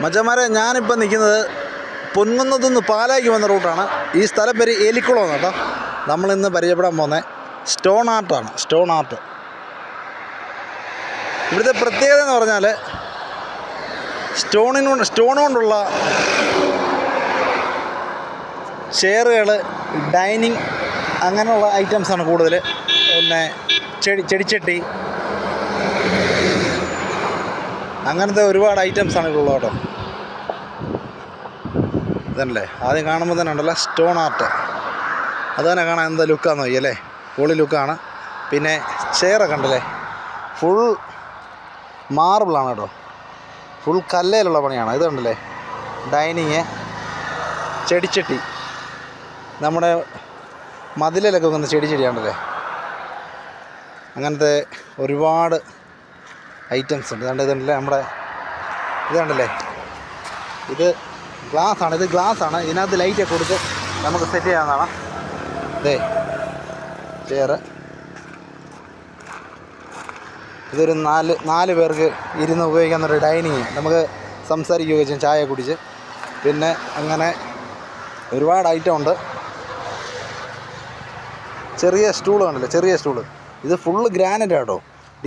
മച്ചന്മാരെ, ഞാനിപ്പോൾ നിൽക്കുന്നത് പൊൻകുന്നത്തുനിന്ന് പാലായ്ക്ക് വന്ന റൂട്ടാണ്. ഈ സ്ഥലം പേര് എലിക്കുളം കേട്ടോ. നമ്മളിന്ന് പരിചയപ്പെടാൻ പോകുന്നത് സ്റ്റോൺ ആർട്ടാണ്. സ്റ്റോൺ ആർട്ട് ഇവിടുത്തെ പ്രത്യേകത എന്ന് പറഞ്ഞാൽ സ്റ്റോൺ കൊണ്ടുള്ള ചെയറുകൾ, ഡൈനിങ് അങ്ങനെയുള്ള ഐറ്റംസാണ് കൂടുതൽ. പിന്നെ ചെടിച്ചട്ടി അങ്ങനത്തെ ഒരുപാട് ഐറ്റംസാണ് ഇവിടെ ഉള്ളത് കേട്ടോ. ഇതല്ലേ ആദ്യം കാണുമ്പോൾ തന്നെ ഉണ്ടല്ലോ സ്റ്റോൺ ആർട്ട്. അത് തന്നെ കാണാൻ എന്താ ലുക്കാന്ന് നോക്കിയല്ലേ, പൊളി ലുക്കാണ്. പിന്നെ ചെയറൊക്കെ ഉണ്ടല്ലേ, ഫുൾ മാർബിളാണ് കേട്ടോ, ഫുൾ കല്ലേലുള്ള പണിയാണ്. ഇത് കണ്ടല്ലേ ഡൈനിങ്, ചെടിച്ചട്ടി, നമ്മുടെ മതിലിലൊക്കെ വന്ന് ചെടിച്ചെടിയാണല്ലേ, അങ്ങനത്തെ ഒരുപാട് ഐറ്റംസ് ഉണ്ട്. ഇതുണ്ടല്ലേ നമ്മുടെ ഇത് കണ്ടല്ലേ, ഇത് ഗ്ലാസ്സാണ്. ഇത് ഗ്ലാസ്സാണ്, ഇതിനകത്ത് ലൈറ്റൊക്കെ കൊടുത്ത് നമുക്ക് സെറ്റ് ചെയ്യാവുന്നതാണ്. ഇതേ ചെയറ്, ഇതൊരു നാല് പേർക്ക് ഇരുന്ന് ഉപയോഗിക്കാവുന്നൊരു ഡൈനിങ്, നമുക്ക് സംസാരിക്കുകയൊക്കെ ചെയ്യും ചായ കുടിച്ച്. പിന്നെ അങ്ങനെ ഒരുപാട് ഐറ്റം ഉണ്ട്. ചെറിയ സ്റ്റൂൾ കണ്ടല്ലേ, ചെറിയ സ്റ്റൂള്. ഇത് ഫുള്ള് ഗ്രാനൈറ്റ് കേട്ടോ.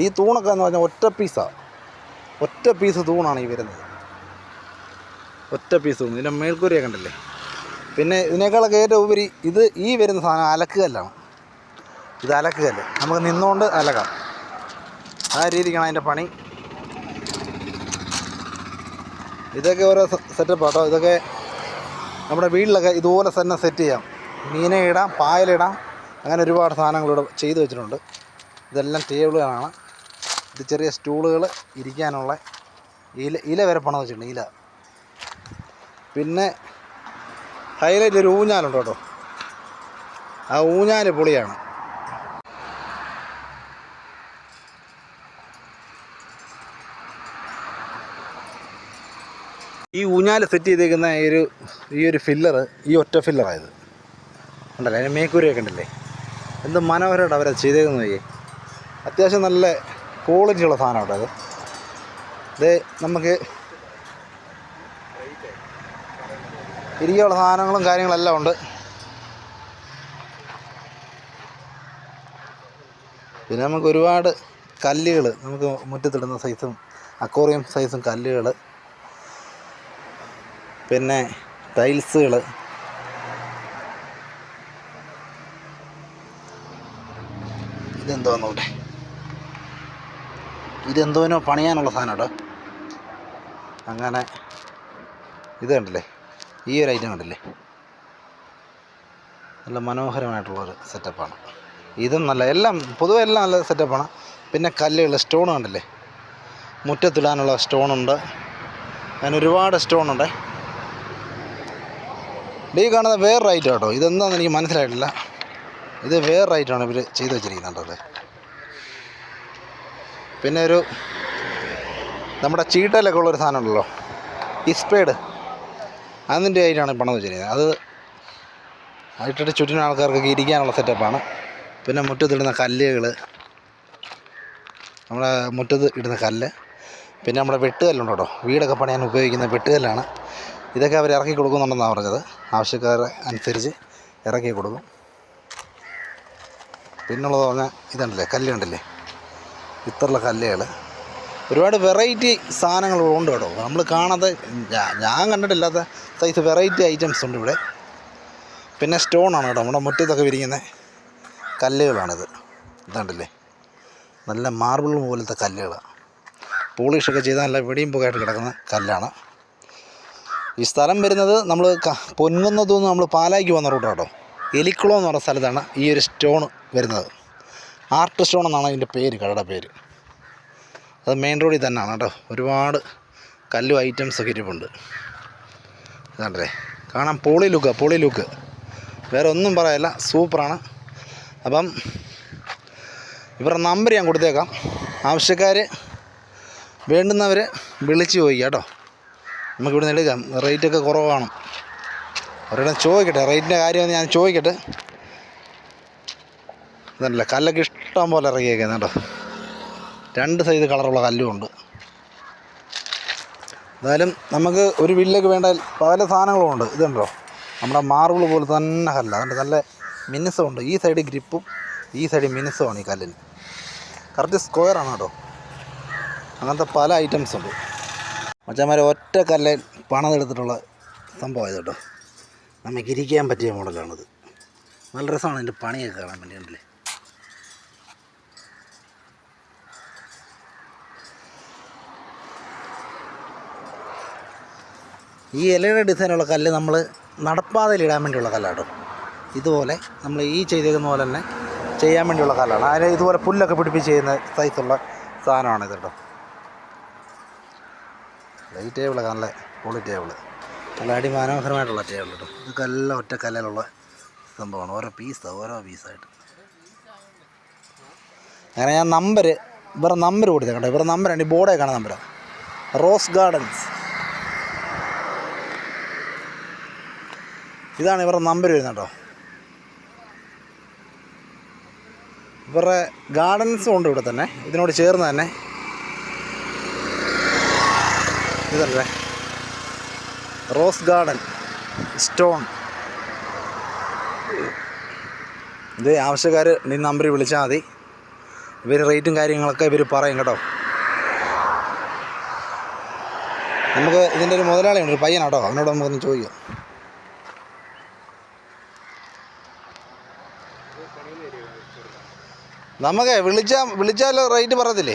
ഈ തൂണൊക്കെ എന്ന് പറഞ്ഞാൽ ഒറ്റ പീസ് തൂണാണ് ഈ വരുന്നത്, ഒറ്റ പീസ് തൂണ്. ഇതിൻ്റെ മേൽക്കൂരയൊക്കെ കണ്ടല്ലേ. പിന്നെ ഇതിനേക്കാളൊക്കെ ഏറ്റവും ഉപരി ഈ വരുന്ന സാധനം അലക്കുകല്ലാണ്. ഇത് അലക്കുകല്ല്, നമുക്ക് നിന്നുകൊണ്ട് അലക്കാം. ആ രീതിക്കാണ് അതിൻ്റെ പണി. ഇതൊക്കെ ഓരോ സെറ്റപ്പ് കേട്ടോ. ഇതൊക്കെ നമ്മുടെ വീട്ടിലൊക്കെ ഇതുപോലെ തന്നെ സെറ്റ് ചെയ്യാം. മീനെ ഇടാം, പായലിടാം, അങ്ങനെ ഒരുപാട് സാധനങ്ങളിവിടെ ചെയ്തു വെച്ചിട്ടുണ്ട്. ഇതെല്ലാം ടേബിളുകളാണ്. ഇത് ചെറിയ സ്റ്റൂളുകൾ, ഇരിക്കാനുള്ള ഇല വരെ പണം വെച്ചിട്ടുണ്ട്, ഇല. പിന്നെ ഹൈലൈറ്റ് ഒരു ഊഞ്ഞാലുണ്ട് കേട്ടോ. ആ ഊഞ്ഞാൽ പൊളിയാണ്. ഈ ഊഞ്ഞാൽ സെറ്റ് ചെയ്തേക്കുന്ന ഈ ഒരു ഫില്ലർ, ഈ ഒറ്റ ഫില്ലറായത് ഉണ്ടല്ലേ, അതിന് മേക്കൂരയൊക്കെ ഉണ്ടല്ലേ. എന്ത് മനോഹരമായിട്ട് അവരത് ചെയ്തേക്കുന്നത് നോക്കിയേ. അത്യാവശ്യം നല്ല ക്വാളിറ്റിയുള്ള സാധനം കേട്ടോ. ഇത് നമുക്ക് ഇരിക്കാനുള്ള സാധനങ്ങളും കാര്യങ്ങളെല്ലാം ഉണ്ട്. പിന്നെ നമുക്ക് ഒരുപാട് കല്ലുകൾ, നമുക്ക് മുറ്റത്തിടുന്ന സൈസും അക്വേറിയം സൈസും കല്ലുകൾ, പിന്നെ ടൈൽസുകൾ, ഇതെന്തോന്നൂടെ, ഇതെന്തോനോ പണിയാനുള്ള സാധനം കേട്ടോ. അങ്ങനെ ഇത് കണ്ടില്ലേ, ഈ ഒരു ഐറ്റം കണ്ടില്ലേ, നല്ല മനോഹരമായിട്ടുള്ളൊരു സെറ്റപ്പാണ്. ഇതും എല്ലാം പൊതുവെ എല്ലാം നല്ല സെറ്റപ്പാണ്. പിന്നെ കല്ലുകൾ, സ്റ്റോൺ കണ്ടില്ലേ, മുറ്റത്തിടാനുള്ള സ്റ്റോണുണ്ട്, അങ്ങനെ ഒരുപാട് സ്റ്റോണുണ്ട്. ഈ കാണുന്ന വേറൊരു ഐറ്റം കേട്ടോ. ഇതെന്താണെന്ന് എനിക്ക് മനസ്സിലായിട്ടില്ല. ഇത് വേറൊരു ഐറ്റമാണ് ഇവർ ചെയ്ത് വെച്ചിരിക്കുന്നുണ്ടത്. പിന്നെ നമ്മുടെ ചീട്ടയിലൊക്കെ ഉള്ളൊരു സാധനം ഉണ്ടല്ലോ, ഇസ്പേഡ്, അതിൻ്റെ ആയിട്ടാണ് പണം വെച്ചിരിക്കുന്നത്. അത് ഇട്ടിട്ട് ചുറ്റിനും ആൾക്കാർക്കൊക്കെ ഇരിക്കാനുള്ള സെറ്റപ്പാണ്. പിന്നെ മുറ്റത്തിടുന്ന കല്ലുകൾ, നമ്മുടെ മുറ്റത്ത് ഇടുന്ന കല്ല്. പിന്നെ നമ്മുടെ വെട്ടുകല്ലുണ്ട് കേട്ടോ, വീടൊക്കെ പണിയാൻ ഉപയോഗിക്കുന്ന വെട്ടുകല്ലാണ്. ഇതൊക്കെ അവർ ഇറക്കി കൊടുക്കുന്നുണ്ടെന്നാണ് പറഞ്ഞത്. ആവശ്യക്കാരെ അനുസരിച്ച് ഇറക്കി കൊടുക്കും. പിന്നുള്ളത് പറഞ്ഞാൽ ഇതുണ്ടല്ലേ, കല്ല് കണ്ടില്ലേ, ഇത്രയുള്ള കല്ലുകൾ. ഒരുപാട് വെറൈറ്റി സാധനങ്ങൾ ഉണ്ട് കേട്ടോ. നമ്മൾ കാണാതെ, ഞാൻ കണ്ടിട്ടില്ലാത്ത സൈസ് വെറൈറ്റി ഐറ്റംസ് ഉണ്ട് ഇവിടെ. പിന്നെ സ്റ്റോണാണ് കേട്ടോ, നമ്മുടെ മുറ്റത്തൊക്കെ വിരിക്കുന്ന കല്ലുകളാണിത്. ഇതുണ്ടല്ലേ, നല്ല മാർബിൾ പോലത്തെ കല്ലുകളാണ്. പോളിഷൊക്കെ ചെയ്താൽ നല്ല വെടിയും പുകയായിട്ട് കിടക്കുന്ന കല്ലാണ്. ഈ സ്ഥലം വരുന്നത് നമ്മൾ പൊൻകുന്നത്തുനിന്ന് നമ്മൾ പാലായ്ക്ക് വന്ന റൂട്ട് കേട്ടോ. എലിക്കുളം എന്ന് പറഞ്ഞ സ്ഥലത്താണ് ഈ ഒരു സ്റ്റോൺ വരുന്നത്. ആർട്ട് സ്റ്റോൺ എന്നാണ് അതിൻ്റെ പേര്, കടയുടെ പേര്. അത് മെയിൻ റോഡിൽ തന്നെയാണ് കേട്ടോ. ഒരുപാട് കല്ലും ഐറ്റംസൊക്കെ ഇരിപ്പുണ്ട്. ഇതാണ്ടല്ലേ, കാണാൻ പൊളി ലുക്ക്, വേറെ ഒന്നും പറയല്ല, സൂപ്പറാണ്. അപ്പം ഇവരുടെ നമ്പർ ഞാൻ കൊടുത്തേക്കാം. ആവശ്യക്കാർ വേണ്ടുന്നവർ വിളിച്ച് ചോദിക്കുക കേട്ടോ. നമുക്കിവിടെ നിന്ന് എടുക്കാം. റേറ്റൊക്കെ കുറവാണ്. അവരുടെ ചോദിക്കട്ടെ, റേറ്റിൻ്റെ കാര്യമൊന്ന് ഞാൻ ചോദിക്കട്ടെ. ഇതല്ല, കല്ലൊക്കെ ഇഷ്ടം പോലെ ഇറങ്ങിയേക്കുന്നത് കേട്ടോ. 2 സൈസ് കളറുള്ള കല്ലുമുണ്ട്. എന്തായാലും നമുക്ക് ഒരു വീട്ടിലേക്ക് വേണ്ട പല സാധനങ്ങളും ഉണ്ട്. ഇതുണ്ടോ നമ്മുടെ മാർബിൾ പോലെ തന്നെ കല്ല്, അതുകൊണ്ട് നല്ല മിനുസമുണ്ട്. ഈ സൈഡ് ഗ്രിപ്പും ഈ സൈഡ് മിനുസമാണ് ഈ കല്ലിന്. കറക്റ്റ് സ്ക്വയറാണ് കേട്ടോ. അങ്ങനത്തെ പല ഐറ്റംസ് ഉണ്ട് മച്ചാന്മാരെ. ഒറ്റ കല്ല് പണിതെടുത്തിട്ടുള്ള സംഭവമായത് കേട്ടോ. നമുക്ക് ഇരിക്കാൻ പറ്റിയ മോഡലാണിത്. നല്ല രസമാണ് ഇതിൻ്റെ പണിയൊക്കെ കാണാൻ വേണ്ടിയിട്ടില്ലേ. ഈ ഇലയുടെ ഡിസൈനുള്ള കല്ല് നമ്മൾ നടപ്പാതയിൽ ഇടാൻ വേണ്ടിയുള്ള കല്ലാട്ടോ. ഇതുപോലെ നമ്മൾ ഈ ചെയ്തേക്കുന്ന പോലെ തന്നെ ചെയ്യാൻ വേണ്ടിയുള്ള കല്ലാണ്. അതിന് ഇതുപോലെ പുല്ലൊക്കെ പിടിപ്പിച്ച് ചെയ്യുന്ന സൈസുള്ള സാധനമാണ് ഇത് കേട്ടോ. ഈ ടേബിളൊക്കെ നല്ല പൊളി ടേബിള്, നല്ല അടിമനോഹരമായിട്ടുള്ള ടേബിൾ കേട്ടോ. ഇതൊക്കെ എല്ലാം ഒറ്റ കല്ലിലുള്ള സംഭവമാണ്. ഓരോ പീസായിട്ട്. അങ്ങനെ ഞാൻ ഇവരുടെ നമ്പർ കൊടുത്തേ കേട്ടോ. ഇവരുടെ നമ്പറാണ് ഈ ബോർഡേ കാണുന്ന നമ്പറാണ്. റോസ് ഗാർഡൻസ്, ഇതാണ് ഇവരുടെ നമ്പർ വരുന്നത് കേട്ടോ. ഇവരുടെ ഗാർഡൻസും ഉണ്ട് ഇവിടെ തന്നെ, ഇതിനോട് ചേർന്ന് തന്നെ. ഇതല്ലേ റോസ് ഗാർഡൻ സ്റ്റോൺ. ഇത് ആവശ്യക്കാർ ഈ നമ്പറിൽ വിളിച്ചാൽ മതി. ഇവർ റേറ്റും കാര്യങ്ങളൊക്കെ ഇവർ പറയും കേട്ടോ. നമുക്ക് ഇതിൻ്റെ ഒരു മുതലാളിയുണ്ട്, ഒരു പയ്യനാട്ടോ, അവനോട് നമുക്കൊന്ന് ചോദിക്കാം. നമുക്ക് വിളിച്ചാൽ റേറ്റ് പറയത്തില്ലേ?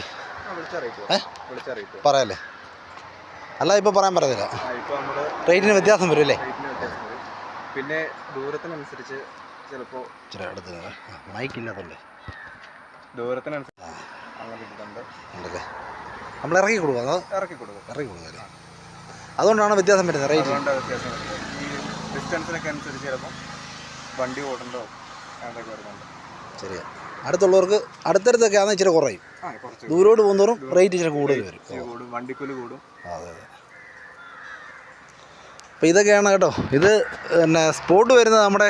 പറയാല്ലേ? അല്ല ഇപ്പോൾ പറയാൻ പറയത്തില്ല, റേറ്റിന് വ്യത്യാസം വരും അല്ലേ? പിന്നെ ദൂരത്തിനനുസരിച്ച് ചിലപ്പോൾ ചില അടുത്ത് മൈക്കില്ലാത്തല്ലേ, ദൂരത്തിനനുസരിച്ച് അങ്ങനെ ഉണ്ടല്ലേ. നമ്മൾ ഇറക്കി കൊടുക്കുക, അതോ ഇറക്കി കൊടുക്കുക അല്ലേ? അതുകൊണ്ടാണ് വ്യത്യാസം വരുന്നത് റേറ്റ്. വ്യത്യാസം ഈ ഡിസ്റ്റൻസിനൊക്കെ അനുസരിച്ച് ചിലപ്പോൾ വണ്ടി ഓടേണ്ടോ അതൊക്കെ വരുന്നുണ്ട്. ശരിയാ. അടുത്തുള്ളവർക്ക് അടുത്തടുത്തൊക്കെ ആണെങ്കിൽ ഇച്ചിരി കുറയും, ദൂരോട്ട് പോകുന്നവരും റേറ്റ് ഇച്ചിരി കൂടുതൽ വരും, വണ്ടിക്കൂലി കൂടും. അതെ. അപ്പോൾ ഇതൊക്കെയാണ് കേട്ടോ. ഇത് പിന്നെ സ്പോട്ട് വരുന്നത് നമ്മുടെ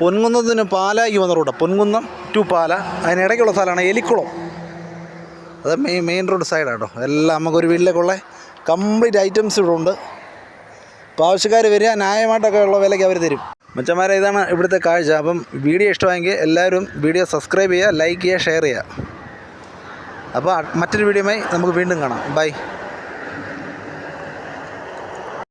പൊൻകുന്നത്തിന് പാലായ്ക്ക് വന്ന റൂട്ടാണ്. പൊൻകുന്നം ടു പാല, അതിനിടയ്ക്കുള്ള സ്ഥലമാണ് എലിക്കുളം. അത് മെയിൻ റോഡ് സൈഡാണ് കേട്ടോ. എല്ലാം നമുക്കൊരു വീട്ടിലേക്കുള്ള കംപ്ലീറ്റ് ഐറ്റംസ് ഇവിടെ ഉണ്ട്. അപ്പോൾ ആവശ്യക്കാർ വരിക, ന്യായമായിട്ടൊക്കെ ഉള്ള വിലയ്ക്ക് അവർ തരും. മച്ചന്മാരെ, ഇതാണ് ഇവിടുത്തെ കാഴ്ച. അപ്പം വീഡിയോ ഇഷ്ടമായെങ്കിൽ എല്ലാവരും വീഡിയോ സബ്സ്ക്രൈബ് ചെയ്യുക, ലൈക്ക് ചെയ്യുക, ഷെയർ ചെയ്യുക. അപ്പോൾ മറ്റൊരു വീഡിയോയുമായി നമുക്ക് വീണ്ടും കാണാം. ബൈ.